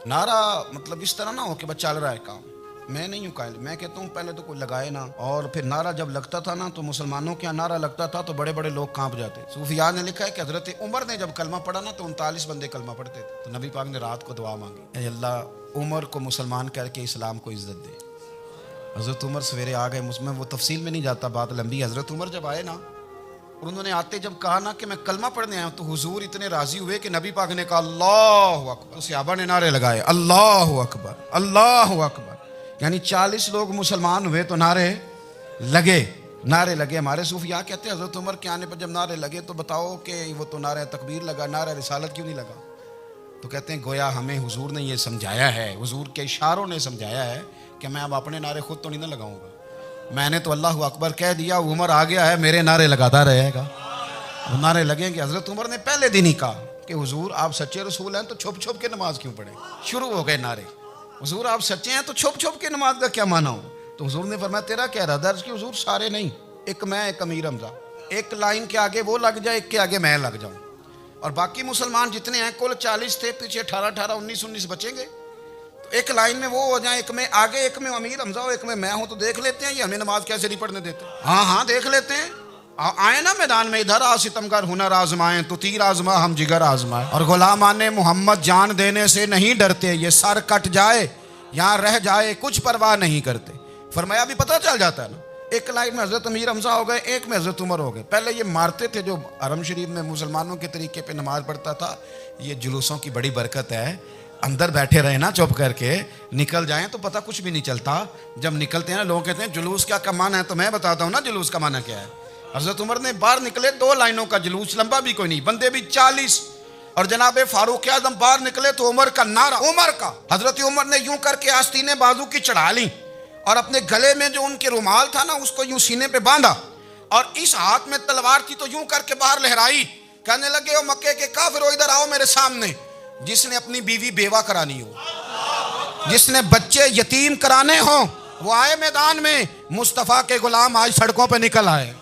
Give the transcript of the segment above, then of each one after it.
नारा मतलब इस तरह ना हो कि बस चल रहा है काम, मैं नहीं हूँ कायल। मैं कहता हूँ पहले तो कोई लगाए ना, और फिर नारा जब लगता था ना तो मुसलमानों के यहाँ नारा लगता था तो बड़े बड़े लोग कांप जाते। सूफिया ने लिखा है कि हजरत उमर ने जब कलमा पढ़ा ना तो 39 बंदे कलमा पढ़ते थे। तो नबी पाक ने रात को दुआ मांगी, ऐ अल्लाह उमर को मुसलमान करके इस्लाम को इज्जत दे। हजरत उमर सवेरे आ गए, मुझमें वो तफसील में नहीं जाता, बात लंबी। हजरत उमर जब आए ना और उन्होंने आते जब कहा ना कि मैं कलमा पढ़ने आया हूं, तो हुजूर इतने राजी हुए कि नबी पाक ने कहा अल्लाह अकबर। सहाबा ने नारे लगाए अल्लाह अकबर अल्लाह अकबर, यानी 40 लोग मुसलमान हुए तो नारे लगे, नारे लगे। हमारे सूफिया कहते हैं हजरत उमर के आने पर जब नारे लगे तो बताओ कि वो तो नारे तकबीर लगा, नारे रिसालत क्यों नहीं लगा? तो कहते हैं गोया हमें हुजूर ने ये समझाया है, हुजूर के इशारों ने समझाया है कि मैं अब अपने नारे खुद तो नहीं ना लगाऊंगा, मैंने तो अल्लाह अकबर कह दिया, उमर आ गया है, मेरे नारे लगाता रहेगा। वो नारे लगेंगे। हजरत उमर ने पहले दिन ही कहा कि हुजूर आप सच्चे रसूल हैं तो छुप छुप के नमाज क्यों पढ़े? शुरू हो गए नारे, हुजूर आप सच्चे हैं तो छुप छुप के नमाज का क्या माना हो? तो हुजूर ने फरमाया तेरा क्या इरादा है? हुजूर सारे नहीं, एक मैं एक अमीर हमजा, एक लाइन के आगे वो लग जाए, एक के आगे मैं लग जाऊं, और बाकी मुसलमान जितने हैं कुल 40 थे, पीछे 18-18 19-19 बचेंगे, तो एक लाइन में वो हो जाए, एक में आगे एक में अमीर हमजा हो, एक में मैं हूं, तो देख लेते हैं ये हमें नमाज कैसे नहीं पढ़ने देते। हाँ हाँ देख लेते हैं, आए ना मैदान में, इधर आ सितमगर हुनर आजमाए, तो तीर आजमा हम जिगर आजमाए, और गुलामाने मोहम्मद जान देने से नहीं डरते, ये सर कट जाए यहाँ रह जाए कुछ परवाह नहीं करते। फरमाया अभी पता चल जाता है ना, एक लाइन में हजरत अमीर हमजा हो गए, एक में हजरत उमर हो गए। पहले ये मारते थे जो हरम शरीफ में मुसलमानों के तरीके पे नमाज पढ़ता था, ये जुलूसों की बड़ी बरकत है, अंदर बैठे रहे ना चुप करके, निकल जाएं तो पता कुछ भी नहीं चलता। जब निकलते हैं ना लोग कहते हैं जुलूस क्या माना है, तो मैं बताता हूँ ना जुलूस का माना क्या है। हजरत उमर ने बाहर निकले 2 लाइनों का जुलूस, लंबा भी कोई नहीं, बंदे भी 40, और जनाब फारूक आजम बाहर निकले तो उमर का नारा, उमर का। हजरत उमर ने यूं करके आस्तीनें बाजू की चढ़ा ली और अपने गले में जो उनके रुमाल था ना उसको यूं सीने पे बांधा, और इस हाथ में तलवार थी तो यूं करके बाहर लहराई, कहने लगे ओ मक्के के काफिरो इधर आओ मेरे सामने, जिसने अपनी बीवी बेवा करानी हो, जिसने बच्चे यतीम कराने हो, वो आए मैदान में। मुस्तफा के गुलाम आज सड़कों पे निकल आए,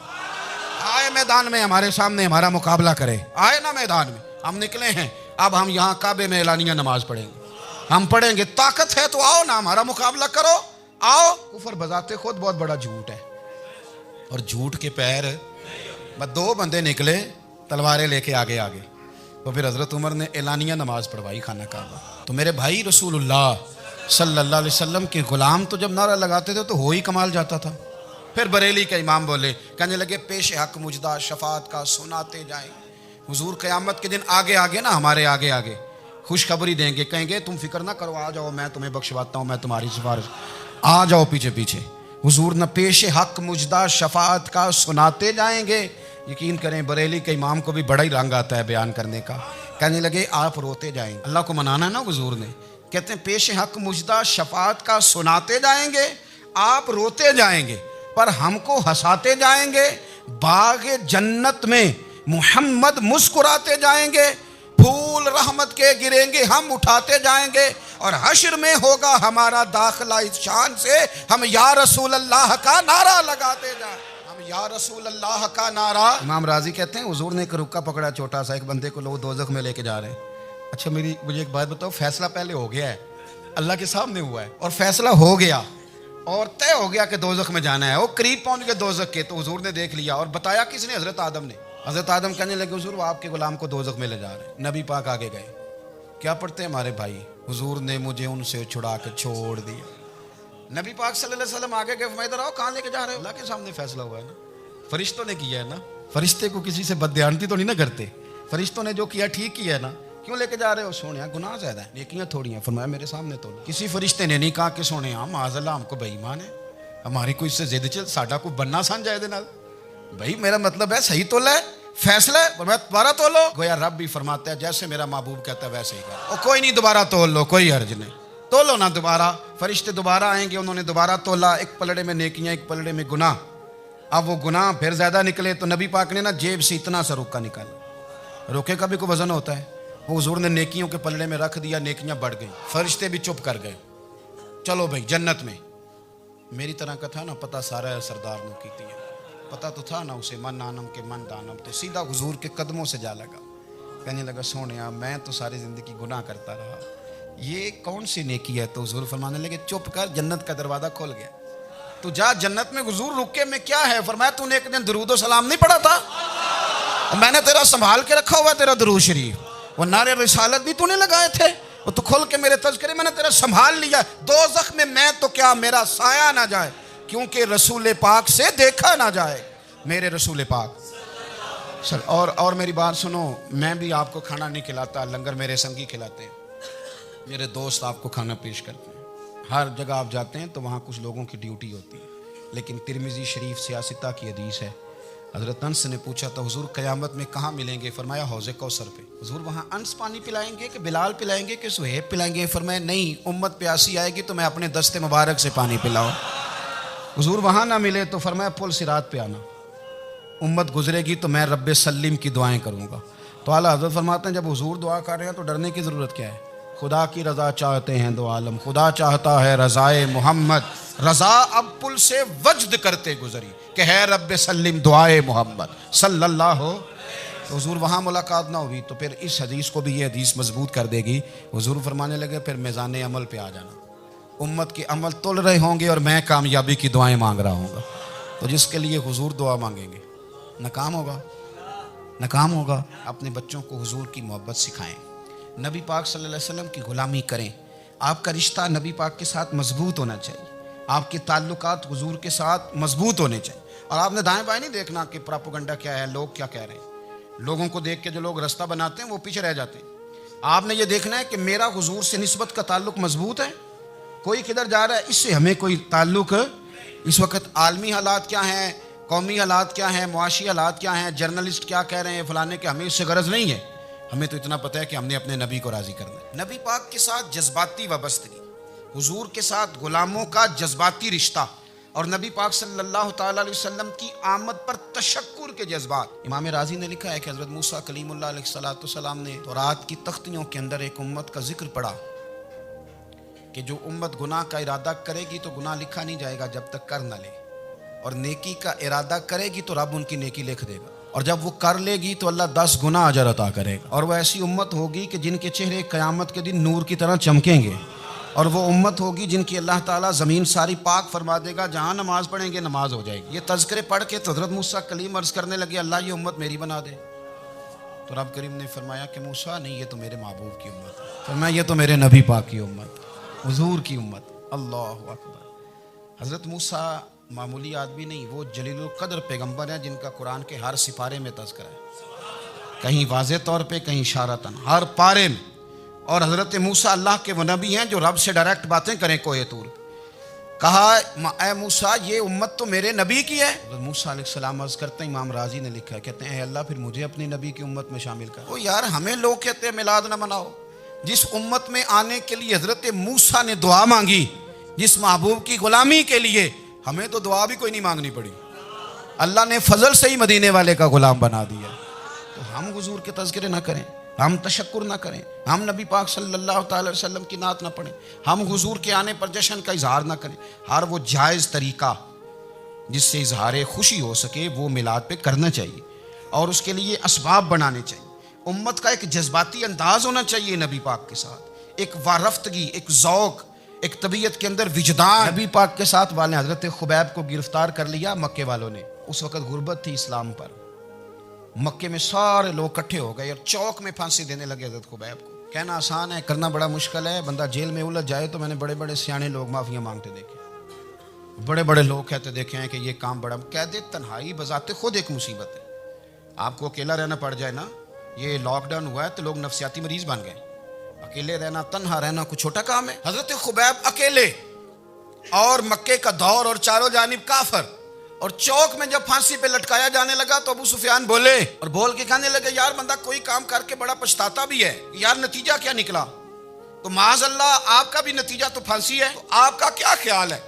आए मैदान में हमारे सामने हमारा मुकाबला करे, आए ना मैदान में, हम निकले हैं। अब हम यहाँ काबे में एलानिया नमाज पढ़ेंगे, हम पढ़ेंगे, ताकत है तो आओ ना हमारा मुकाबला करो, आओ। कुफर बजाते खुद बहुत बड़ा झूठ है, और झूठ के पैर, बस 2 बंदे निकले तलवारें लेके आगे आगे, तो फिर हजरत उमर ने एलानिया नमाज पढ़वाई खाना काबा। तो मेरे भाई रसूलुल्लाह सल्लल्लाहु अलैहि वसल्लम के गुलाम तो जब नारा लगाते थे तो हो ही कमाल जाता था। फिर बरेली के इमाम बोले, कहने लगे पेश हक मुजदा शफात का सुनाते जाए। हुजूर क़यामत के दिन आगे आगे ना हमारे आगे आगे खुशखबरी देंगे, कहेंगे तुम फिक्र ना करो, आ जाओ मैं तुम्हें बख्शवाता हूँ, मैं तुम्हारी सिफारिश, आ जाओ पीछे पीछे। हुजूर न पेश हक मुजदा शफात का सुनाते जाएंगे। यकीन करें बरेली के इमाम को भी बड़ा ही रंग आता है बयान करने का। कहने लगे आप रोते जाएंगे, अल्लाह को मनाना है ना हुजूर ने, कहते हैं पेश हक मुजदा शफात का सुनाते जाएंगे, आप रोते जाएंगे पर हमको हंसाते जाएंगे। बाग जन्नत में मोहम्मद मुस्कुराते जाएंगे, फूल रहमत के गिरेंगे हम उठाते जाएंगे, और हश्र में होगा हमारा दाखिला इस शान से, हम या रसूल अल्लाह का नारा लगाते जाएं, हम या रसूल अल्लाह का नारा। इमाम राजी कहते हैं हुजूर ने एक रुक्का पकड़ा छोटा सा, एक बंदे को लोग दोज़ख में लेके जा रहे हैं। अच्छा मुझे एक बात बताओ, फैसला पहले हो गया है, अल्लाह के सामने हुआ है, और फैसला हो गया और तय हो गया कि दोज़ख में जाना है। वो करीब पहुंच गए दोज़ख के, तो हुजूर ने देख लिया, और बताया किसने? हजरत आदम ने। हजरत आदम कहने लगे हुजूर वो आपके गुलाम को दोज़ख में ले जा रहे हैं। नबी पाक आगे गए, क्या पढ़ते हैं हमारे भाई, हुजूर ने मुझे उनसे छुड़ा के छोड़ दिया। नबी पाक सल्लल्लाहु अलैहि वसल्लम आगे गए, इधर आओ, कहाँ लेके जा रहे हो? अल्लाह के सामने फैसला हुआ है ना, फरिश्तों ने किया है ना, फरिश्ते को किसी से बददियानती तो नहीं ना करते, फरिश्तों ने जो किया ठीक किया है ना। क्यों लेके जा रहे हो? सोने गुनाह ज्यादा है, नेकियां थोड़ी हैं। फरमाया मेरे सामने तो किसी फरिश्ते ने नहीं कहा कि सोने माज़अल्लाह हमको बेईमान है, हमारी कोई इससे जिद चल, साडा कोई बनना सन जाए नाल, भाई मेरा मतलब है सही तोला है, फैसला है, मैं दोबारा तोलो। गोया रब भी फरमाता है जैसे मेरा महबूब कहता है वैसे ही कर, कोई नहीं दोबारा तोल लो, कोई हर्ज नहीं, तोलो ना दोबारा। फरिश्ते दोबारा आएंगे, उन्होंने दोबारा तोला, एक पलड़े में नेकियां एक पलड़े में गुनाह। अब वो गुनाह फिर ज्यादा निकले तो नबी पाक ने ना जेब से इतना सा रुक्का निकाला, रुके का भी कोई वजन होता है, वो हुजूर ने नेकियों के पलड़े में रख दिया, नेकियां बढ़ गई, फरिश्ते भी चुप कर गए। चलो भाई जन्नत में। मेरी तरह का था ना पता सारा सरदार ने की थी, पता तो था ना उसे, मन आनम के मन दानम, तो सीधा हुजूर के कदमों से जा लगा, कहने लगा सोनिया मैं तो सारी ज़िंदगी गुनाह करता रहा, ये कौन सी नेकी है? तो हुजूर फरमाने लगे चुप कर, जन्नत का दरवाजा खुल गया, तू जा जन्नत में। हुजूर रुके में क्या है? फरमाया तूने एक दिन दरूद सलाम नहीं पढ़ा था, और मैंने तेरा संभाल के रखा हुआ तेरा दरूद शरीफ, वो नारे रिसालत भी तूने लगाए थे, वो तो खुल के मेरे तज़किरे मैंने तेरा संभाल लिया। दोज़ख में मैं तो क्या मेरा साया ना जाए, क्योंकि रसूल पाक से देखा ना जाए, मेरे रसूल पाक सर। और मेरी बात सुनो, मैं भी आपको खाना नहीं खिलाता, लंगर मेरे संगी खिलाते हैं, मेरे दोस्त आपको खाना पेश करते हैं। हर जगह आप जाते हैं तो वहाँ कुछ लोगों की ड्यूटी होती है, लेकिन तिरमिज़ी शरीफ सियासता की हदीस है, हज़रत अनस ने पूछा था हुजूर क़यामत में कहाँ मिलेंगे? फरमाया हौज़े कौसर पे। हुजूर वहाँ अनस पानी पिलाएंगे कि बिलाल पिलाएंगे कि सुहेब पिलाएंगे? फरमाया नहीं, उम्मत प्यासी आएगी तो मैं अपने दस्ते मुबारक से पानी पिलाऊँ। हुजूर वहाँ ना मिले तो फरमाया पुल सिरात पे आना, उम्मत गुजरेगी तो मैं रब्बे सल्लिम की दुआएं करूँगा। तो आला हज़रत फरमाते हैं जब हुजूर दुआ कर रहे हैं तो डरने की ज़रूरत क्या है? खुदा की रज़ा चाहते हैं दो आलम, खुदा चाहता है रज़ाए मोहम्मद, रज़ा अब पुल से वज्द करते गुजरी कि है रब्बे सल्लिम दुआए मोहम्मद सल्लल्लाहु। तो हुजूर वहाँ मुलाकात ना हुई तो फिर इस हदीस को भी ये हदीस मजबूत कर देगी। हुजूर फरमाने लगे फिर मेज़ान अमल पे आ जाना, उम्मत के अमल तुल रहे होंगे और मैं कामयाबी की दुआएं मांग रहा हूँगा। तो जिसके लिए हुजूर दुआ मांगेंगे नाकाम होगा, नाकाम होगा। अपने बच्चों को हुजूर की मोहब्बत सिखाएं, नबी पाक सल्लल्लाहु अलैहि वसल्लम की ग़ुलामी करें। आपका रिश्ता नबी पाक के साथ मजबूत होना चाहिए, आपके ताल्लुकात हुजूर के साथ मजबूत होने चाहिए। और आपने दाएं बाएं नहीं देखना कि प्रोपेगेंडा क्या है, लोग क्या कह रहे हैं। लोगों को देख के जो लोग रास्ता बनाते हैं वो पीछे रह जाते हैं। आपने ये देखना है कि मेरा हुजूर से निस्बत का ताल्लुक मजबूत है, कोई किधर जा रहा है इससे हमें कोई ताल्लुक। इस वक्त आलमी हालात क्या हैं, कौमी हालात क्या हैं, मुआशी हालात क्या हैं, जर्नलिस्ट क्या कह रहे हैं फलाने के, हमें इससे गरज नहीं है। हमें तो इतना पता है कि हमने अपने नबी को राज़ी करना है। नबी पाक के साथ जज्बाती वाबस्तगी, हुजूर के साथ गुलामों का जज्बाती रिश्ता, और नबी पाक सल्लल्लाहु ताला अलैहि वसल्लम की आमद पर तशक्कुर के जज्बात। इमाम राजी ने लिखा है कि हज़रत मूसा कलीमुल्लाह अलैहिस्सलाम ने तौरात की तख्तियों के अंदर एक उम्मत का जिक्र पढ़ा कि जो उम्मत गुनाह का इरादा करेगी तो गुनाह लिखा नहीं जाएगा जब तक कर न ले, और नेकी का इरादा करेगी तो रब उनकी नेकी लिख देगा, और जब वो कर लेगी तो अल्लाह 10 गुना अजर अता करेगा। और वह ऐसी उम्मत होगी कि जिनके चेहरे क़यामत के दिन नूर की तरह चमकेंगे, और वो उम्मत होगी जिनकी अल्लाह ताला ज़मीन सारी पाक फरमा देगा, जहाँ नमाज पढ़ेंगे नमाज हो जाएगी। ये तज़किरे पढ़ के तो हज़रत मूसा कलीम अर्ज़ करने लगे अल्लाह ये उम्मत मेरी बना दे। तो रब करीम ने फरमाया कि मूसा नहीं, ये तो मेरे महबूब की उम्मत है। फरमाया ये तो मेरे नबी पाक की उम्मत, हुजूर की उम्मत। अल्लाहु अकबर। हज़रत मूसा मामूली आदमी नहीं, वो जलीलुल क़द्र पैगम्बर हैं जिनका कुरान के हर सिपारे में तज़किरा है, कहीं वाज़े तौर पे कहीं इशारतन, हर पारे में। और हज़रत मूसा अल्लाह के वो नबी हैं जो रब से डायरेक्ट बातें करें। कोहे तूर कहा ए मूसा ये उम्मत तो मेरे नबी की है। हज़रत मूसा अलैहिस्सलाम अर्ज़ करते हैं, इमाम राजी ने लिखा है, कहते हैं अल्लाह फिर मुझे अपनी नबी की उम्मत में शामिल कर। ओ यार हमें लोग कहते हैं मिलाद ना मनाओ, जिस उम्मत में आने के लिए हज़रत मूसा ने दुआ मांगी, जिस महबूब की ग़ुलामी के लिए, हमें तो दुआ भी कोई नहीं मांगनी पड़ी, अल्लाह ने फजल से ही मदीने वाले का गुलाम बना दिया। तो हम हुजूर के तज़किरे ना करें, हम तशक्कुर ना करें, हम नबी पाक सल्लल्लाहु अलैहि वसल्लम की नात ना पढ़ें, हम हुजूर के आने पर जश्न का इजहार ना करें। हर वो जायज़ तरीका जिससे इजहार खुशी हो सके वो मिलाद पे करना चाहिए, और उसके लिए असबाब बनाने चाहिए। उम्मत का एक जज्बाती अंदाज होना चाहिए नबी पाक के साथ, एक वारफ्तगी, एक ज़ौक़, एक तबीयत के अंदर विजदान। नबी पाक के साथ वाले हज़रत खुबैब को गिरफ्तार कर लिया मक्के वालों ने। उस वक़्त गुर्बत थी इस्लाम पर, मक्के में सारे लोग इकट्ठे हो गए और चौक में फांसी देने लगे हज़रत खुबैब को। कहना आसान है, करना बड़ा मुश्किल है। बंदा जेल में उलझ जाए तो मैंने बड़े बड़े सियाने लोग माफ़ियाँ मांगते देखे, बड़े बड़े लोग कहते देखे हैं कि ये काम बड़ा। कह दे तन्हाई बजाते खुद एक मुसीबत है। आपको अकेला रहना पड़ जाए ना, ये लॉकडाउन हुआ है तो लोग नफसियाती मरीज बन गए। अकेले रहना, तन्हा रहना कोई छोटा काम है। हजरत खुबैब अकेले, और मक्के का दौर, और चारों जानिब काफर, और चौक में जब फांसी पे लटकाया जाने लगा तो अबू सुफियान बोले और बोल के कहने लगे यार बंदा कोई काम करके बड़ा पछताता भी है, यार नतीजा क्या निकला? तो माज़ अल्लाह आपका भी नतीजा तो फांसी है। तो आपका क्या ख्याल है?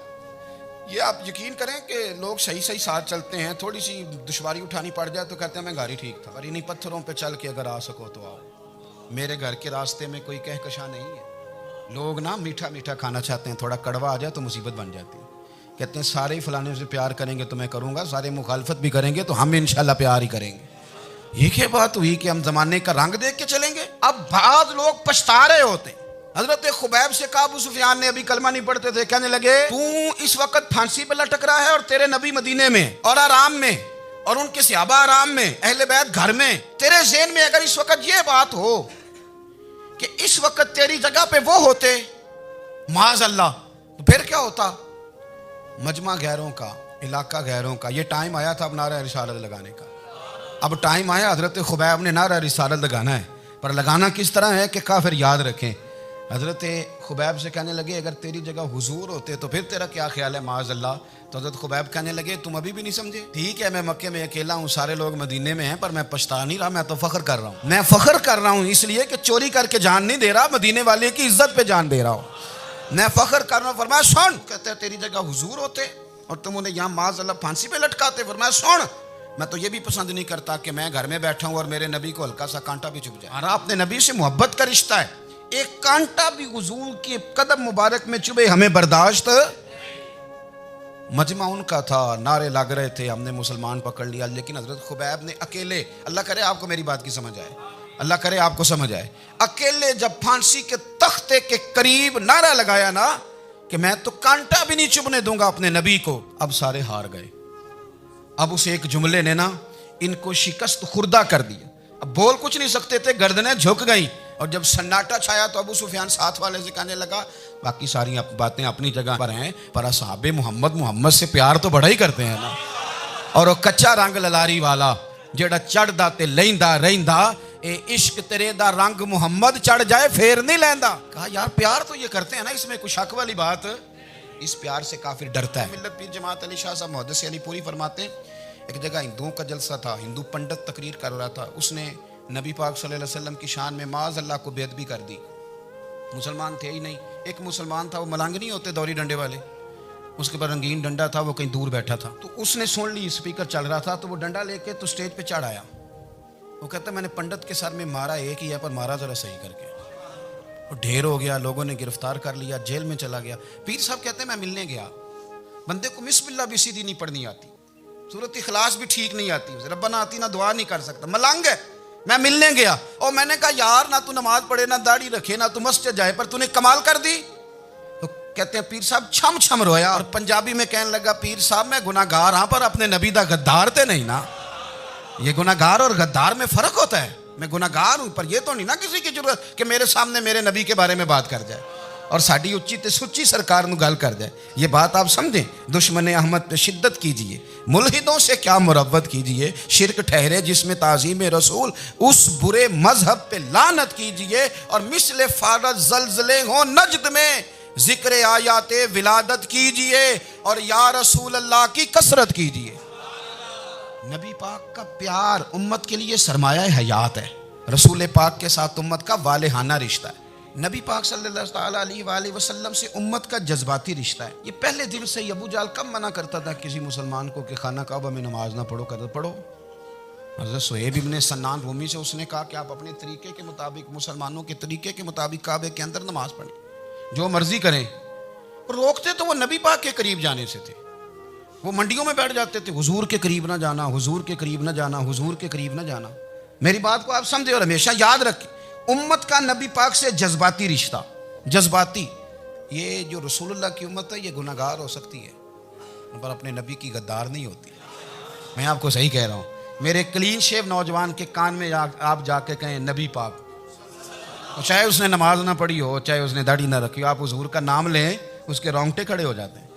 ये आप यकीन करें कि लोग सही सही साथ चलते हैं, थोड़ी सी दुश्वारी उठानी पड़ जाए तो कहते हैं मैं गाड़ी ठीक था, और इन्हीं पत्थरों पे चल के अगर आ सको तो आओ। मेरे घर के रास्ते में कोई कहकशा नहीं है। लोग ना मीठा मीठा खाना चाहते हैं, थोड़ा कड़वा आ जाए तो मुसीबत बन जाती है। कहते हैं सारे फलाने से प्यार करेंगे तो मैं करूँगा, सारे मुखालफत भी करेंगे तो हम इंशाल्लाह प्यार ही करेंगे। ये क्या बात हुई कि हम ज़माने का रंग देख के चलेंगे? अब बाद लोग पछता रहे होते हैं हजरत खुबैब से कहा, अबू सुफियान ने अभी कलमा नहीं पढ़ते थे, कहने लगे तू इस वक्त फांसी पे लटक रहा है और तेरे नबी मदीने में और आराम में और उनके सहाबा आराम में, अहले बैत घर में। तेरे ज़हन में अगर इस वक्त ये बात हो कि इस वक्त तेरी जगह पे वो होते माज़ अल्लाह, तो फिर क्या होता? मजमा गैरों का, इलाका गैरों का। ये टाइम आया था अब नारा रिसालत लगाने का। अब टाइम आया हजरत खुबैब ने नारा रिसालत लगाना है, पर लगाना किस तरह है कि काफिर याद रखें। हजरत खुबैब से कहने लगे अगर तेरी जगह हुजूर होते तो फिर तेरा क्या ख्याल है माज़ अल्लाह? तो हजरत खुबैब कहने लगे तुम अभी भी नहीं समझे? ठीक है, मैं मक्के में अकेला हूँ, सारे लोग मदीने में हैं, पर मैं पछता नहीं रहा, मैं तो फख्र कर रहा हूँ। मैं फख्र कर रहा हूँ इसलिए कि चोरी करके जान नहीं दे रहा, मदीने वाले की इज्जत पे जान दे रहा हूँ, मैं फख्र कर रहा हूँ। फरमाया सुन, कहते हैं तेरी जगह हुजूर होते और तुम उन्हें यहाँ माज़ अल्लाह फांसी पे लटकाते। फरमाया सुन, मैं तो ये भी पसंद नहीं करता कि मैं घर में बैठा हूँ और मेरे नबी को हल्का सा कांटा भी चुभ जाए। अपने नबी से मोहब्बत का रिश्ता है, एक कांटा भी हुजूर के कदम मुबारक में चुभे हमें बर्दाश्त। मजमा उनका था, नारे लग रहे थे, हमने मुसलमान पकड़ लिया, लेकिन हजरत खुबैब ने अकेले, अल्लाह करे आपको मेरी बात की समझ आए, अल्लाह करे आपको समझ आए, अकेले जब फांसी के तख्ते के करीब नारा लगाया ना कि मैं तो कांटा भी नहीं चुभने दूंगा अपने नबी को, अब सारे हार गए। अब उस एक जुमले ने ना इनको शिकस्त खुर्दा कर दिया। अब बोल कुछ नहीं सकते थे, गर्दनें झुक गई। और जब सन्नाटा छाया तो अबू सुफियान साथ वाले से कहने लगा बाकी सारी बातें अपनी जगह पर हैं, पर असहाबे मोहम्मद से प्यार तो बड़ा ही करते हैं ना। और वो कच्चा रंग ललारी वाला जेड़ा चढ़दा ते लैंदा रहिंदा, ए इश्क तेरे दा रंग मुहम्मद चढ़ जाए फेर नहीं लैंदा। कहा यार प्यार तो ये करते हैं ना, इसमें कुछ शक वाली बात? इस प्यार से काफिर डरता है। मिल्लत पीर जमात अली शाह साहब मुहद्दिस अली पूरी फरमाते हैं, एक जगह हिंदुओं का जलसा था, हिंदू पंडित तकरीर कर रहा था, उसने नबी पाक सल्लल्लाहु अलैहि वसल्लम की शान में माज़ अल्लाह को बेअदबी कर दी। मुसलमान थे ही नहीं, एक मुसलमान था, वो मलंग नहीं होते दौरी डंडे वाले, उसके पर रंगीन डंडा था, वो कहीं दूर बैठा था, तो उसने सुन ली, स्पीकर चल रहा था, तो वो डंडा लेके तो स्टेज पे चढ़ आया। वो कहता मैंने पंडित के सर में मारा एक ही है, पर मारा जरा सही करके। वो ढेर हो गया, लोगों ने गिरफ्तार कर लिया, जेल में चला गया। पीर साहब कहते हैं मैं मिलने गया, बंदे को बिस्मिल्लाह भी सीधी नहीं पढ़नी आती, सूरत इखलास भी ठीक नहीं आती, रब्बना आती ना दुआ नहीं कर सकता, मलंग है। मैं मिलने गया और मैंने कहा यार ना तू नमाज पढ़े, ना दाढ़ी रखे, ना तू मस्जिद जाए, पर तूने कमाल कर दी। तो कहते हैं पीर साहब छम छम रोया और पंजाबी में कहने लगा पीर साहब मैं गुनाहगार हाँ, पर अपने नबी दा गद्दार ते नहीं ना। ये गुनाहगार और गद्दार में फर्क होता है। मैं गुनाहगार हूं, पर यह तो नहीं ना किसी की जरूरत कि मेरे सामने मेरे नबी के बारे में बात कर जाए और साड़ी उच्ची ते सुच्ची सरकार ਨੂੰ गल कर जाए। ये बात आप समझें। दुश्मन अहमद पे शिद्दत कीजिए, मुल्हिदों से क्या मुरव्वत कीजिए, शिरक ठहरे जिसमें ताज़ीम रसूल, उस बुरे मजहब पे लानत कीजिए। और मिसले फारज जलजले हो नजद में जिक्र आयाते विलादत कीजिए और या रसूल अल्लाह की कसरत कीजिए। नबी पाक का प्यार उम्मत के लिए सरमाया हयात है। रसूल पाक के साथ उम्मत का वालेहाना रिश्ता है। नबी पाक सल्लल्लाहु अलैहि वसल्लम से उम्मत का जज्बाती रिश्ता है। ये पहले दिन से अबू जाल कब मना करता था किसी मुसलमान को कि खाना काबा में नमाज ना पढ़ो, कर पढ़ो। हज़रत सुहैब इब्ने सन्नान रूमी से उसने कहा कि आप अपने तरीके के मुताबिक, मुसलमानों के तरीके के मुताबिक काबे के अंदर नमाज पढ़ें, जो मर्जी करें। रोकते तो वो नबी पाक के करीब जाने से थे। वो मंडियों में बैठ जाते थे, हुजूर के करीब ना जाना, हुजूर के करीब ना जाना, हुजूर के करीब ना जाना। मेरी बात को आप समझे और हमेशा याद रखें, उम्मत का नबी पाक से जज्बाती रिश्ता, जज्बाती। ये जो रसूलुल्लाह की उम्मत है ये गुनाहगार हो सकती है, पर अपने नबी की गद्दार नहीं होती। मैं आपको सही कह रहा हूँ। मेरे क्लीन शेव नौजवान के कान में आप जाके कहें नबी पाक, चाहे उसने नमाज ना पढ़ी हो, चाहे उसने दाढ़ी ना रखी हो, आप हुजूर का नाम लें, उसके रोंगटे खड़े हो जाते हैं,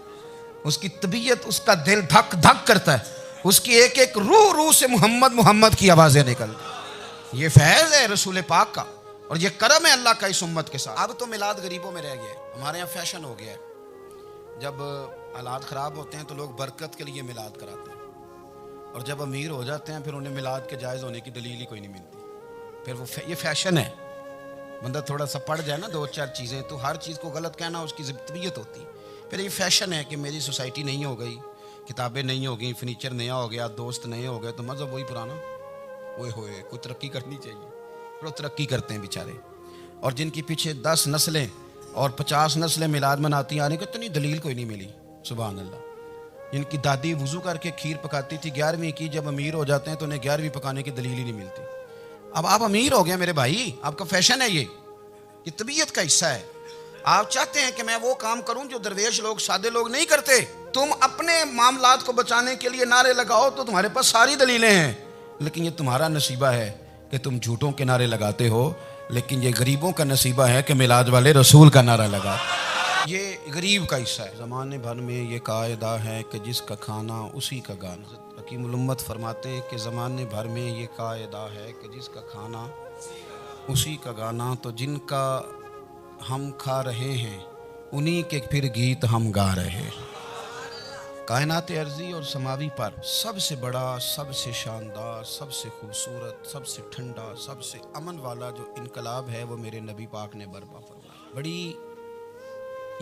उसकी तबीयत, उसका दिल धक धक करता है, उसकी एक एक रूह से मोहम्मद मोहम्मद की आवाज़ें निकलती। ये फैज़ है रसूल पाक का और ये करम है अल्लाह का इस उम्मत के साथ। अब तो मिलाद गरीबों में रह गया है, हमारे यहाँ फैशन हो गया है। जब हालात ख़राब होते हैं तो लोग बरकत के लिए मिलाद कराते हैं, और जब अमीर हो जाते हैं फिर उन्हें मिलाद के जायज़ होने की दलील ही कोई नहीं मिलती। फिर वो ये फैशन है। बंदा थोड़ा सा पढ़ जाए ना दो चार चीज़ें, तो हर चीज़ को गलत कहना उसकी तबीयत होती है। फिर ये फैशन है कि मेरी सोसाइटी नहीं हो गई, किताबें नहीं हो गई, फर्नीचर नया हो गया, दोस्त नए हो गए, तो मज़हब वही पुराना। ओए होए, कोई तरक्की करनी चाहिए। वो तरक्की करते हैं बेचारे, और जिनकी पीछे 10 नस्लें और 50 नस्लें मिलाद मनाती आने को इतनी दलील कोई नहीं मिली। सुभान अल्लाह। जिनकी दादी वज़ू करके खीर पकाती थी 11वीं की, जब अमीर हो जाते हैं तो उन्हें 11वीं पकाने की दलील ही नहीं मिलती। अब आप अमीर हो गए मेरे भाई, आपका फैशन है ये तबीयत का हिस्सा है। आप चाहते हैं कि मैं वो काम करूं जो दरवेश लोग, सादे लोग नहीं करते। तुम अपने मामलात को बचाने के लिए नारे लगाओ तो तुम्हारे पास सारी दलीलें हैं, लेकिन ये तुम्हारा नसीबा है कि तुम झूठों के नारे लगाते हो। लेकिन ये गरीबों का नसीबा है कि मिलाद वाले रसूल का नारा लगा। ये गरीब का हिस्सा है। ज़माने भर में ये कायदा है कि जिसका खाना उसी का गाना। हकीमुल उम्मत फरमाते हैं कि ज़माने भर में ये कायदा है कि जिसका खाना उसी का गाना। तो जिनका हम खा रहे हैं उन्हीं के फिर गीत हम गा रहे हैं। कायनात अर्जी और समावी पर सबसे बड़ा, सबसे शानदार, सबसे खूबसूरत, सबसे ठंडा, सबसे अमन वाला जो इनकलाब है वो मेरे नबी पाक ने बर्पा फरमाया। बड़ी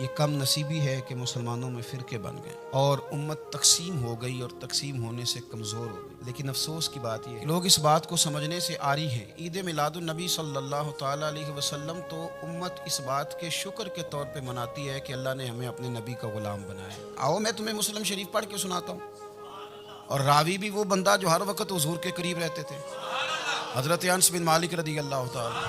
ये कम नसीबी है कि मुसलमानों में फ़िरके बन गए और उम्मत तकसीम हो गई और तकसीम होने से कमज़ोर हो गई। लेकिन अफसोस की बात यह है लोग इस बात को समझने से आरी हैं। ईद मिलादुन नबी सल्लल्लाहु ताला अलैहि वसल्लम तो उम्मत इस बात के शुक्र के तौर पे मनाती है कि अल्लाह ने हमें अपने नबी का ग़ुलाम बनाया। आओ मैं तुम्हें मुस्लिम शरीफ पढ़ के सुनाता हूँ। और रावी भी वो बंदा जो हर वक्त हुजूर के करीब रहते थे, हज़रत अनस बिन मालिक रज़ी अल्लाह ताला।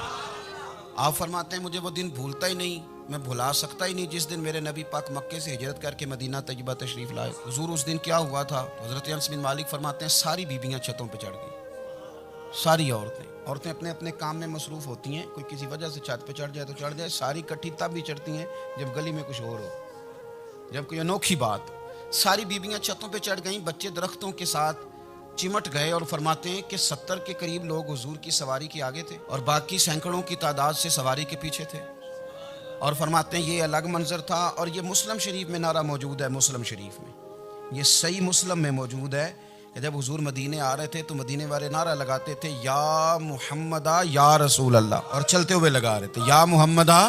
आप फरमाते हैं मुझे वो दिन भूलता ही नहीं, मैं भुला सकता ही नहीं जिस दिन मेरे नबी पाक मक्के से हिजरत करके मदीना तैयबा तशरीफ़ लाए। हुजूर उस दिन क्या हुआ था? हज़रत अनस बिन मालिक फरमाते हैं सारी बीबियाँ छतों पे चढ़ गई। सारी औरतें अपने अपने काम में मसरूफ़ होती हैं। कोई किसी वजह से छत पे चढ़ जाए तो चढ़ जाए, सारी इकट्ठी तब भी चढ़ती हैं जब गली में कुछ और हो, जब कोई अनोखी बात। सारी बीबियाँ छतों पर चढ़ गईं, बच्चे दरख्तों के साथ चिमट गए। और फरमाते हैं कि 70 के करीब लोग हुजूर की सवारी के आगे थे और बाकी सैकड़ों की तादाद से सवारी के पीछे थे। और फरमाते हैं ये अलग मंजर था। और ये मुस्लिम शरीफ में नारा मौजूद है। मुस्लिम शरीफ में ये सही मुस्लिम में मौजूद है कि जब हुजूर मदीने आ रहे थे तो मदीने वाले नारा लगाते थे या मुहम्मदा या रसूल अल्लाह, और चलते हुए लगा रहे थे या मुहम्मदा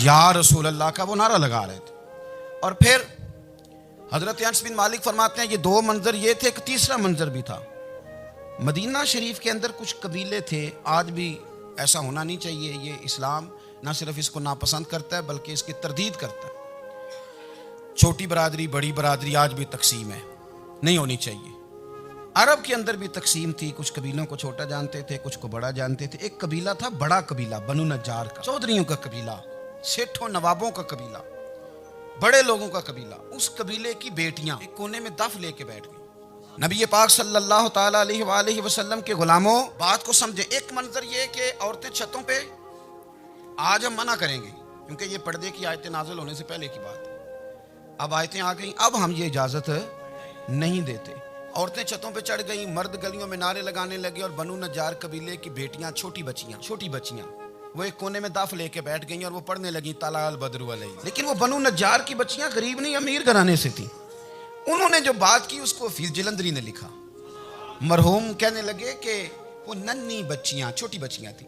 या रसूल अल्लाह का वो नारा लगा रहे थे। और फिर हज़रत अनस बिन मालिक फरमाते हैं ये दो मंजर ये थे, एक तीसरा मंजर भी था। मदीना शरीफ के अंदर कुछ कबीले थे, आज भी ऐसा होना नहीं चाहिए। ये इस्लाम ना सिर्फ इसको नापसंद करता है बल्कि इसकी तरदीद करता है। छोटी बरादरी, बड़ी बरादरी आज भी तकसीम है, नहीं होनी चाहिए। अरब के अंदर भी तकसीम थी, कुछ कबीलों को छोटा जानते थे, कुछ को बड़ा जानते थे। एक कबीला था बड़ा कबीला, बनु नज्जार का, चौधरियों का कबीला, सेठों नवाबों का कबीला, बड़े लोगों का कबीला। उस कबीले की बेटियां एक कोने में दफ लेके बैठ गई। नबी पाक सल्लल्लाहु ताला अलैहि वसल्लम के गुलामों बात को समझे। एक मंजर ये कि औरतें छतों पे, आज हम मना करेंगे क्योंकि ये पर्दे की आयतें नाज़िल होने से पहले की बात है। अब आयतें आ गई, अब हम ये इजाज़त नहीं देते। औरतें छतों पे चढ़ गई, मर्द गलियों में नारे लगाने लगे और बनु नज्जार कबीले की बेटियां, छोटी बच्चियां वो एक कोने में दाफ लेके बैठ गई और वो पढ़ने लगी ताला अल बद्रु अलैहि। लेकिन वो बनु नज्जार की बच्चियां गरीब नहीं अमीर घराने से थी। उन्होंने जो बात की उसको हफीज जलंधरी ने लिखा। मरहूम कहने लगे कि वो नन्ही बच्चियां, छोटी बच्चियां थी।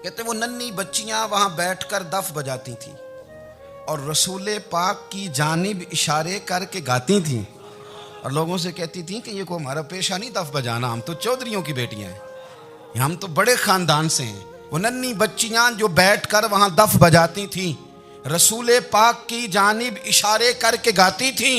कहते वो नन्ही बच्चियां वहां बैठकर दफ बजाती थी और रसूल पाक की जानिब इशारे करके गाती थी और लोगों से कहती थी कि ये को हमारा पेशा नहीं दफ बजाना, हम तो चौधरियों की बेटियां हैं, हम तो बड़े खानदान से हैं। वो नन्ही बच्चियां जो बैठकर वहां दफ बजाती थी, रसूल पाक की जानिब इशारे करके गाती थी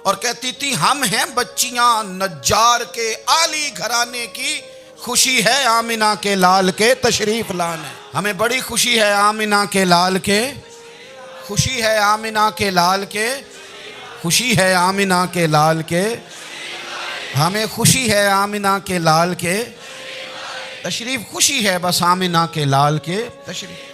और कहती थी हम हैं बच्चियां नज्जार के आली घराने की, खुशी है आमिना के लाल के तशरीफ लाने। हमें बड़ी खुशी है आमिना के लाल के, खुशी है आमिना के लाल के, खुशी है आमिना के लाल के, हमें खुशी है आमिना के लाल के तशरीफ, खुशी है बस आमिना के लाल के तशरीफ।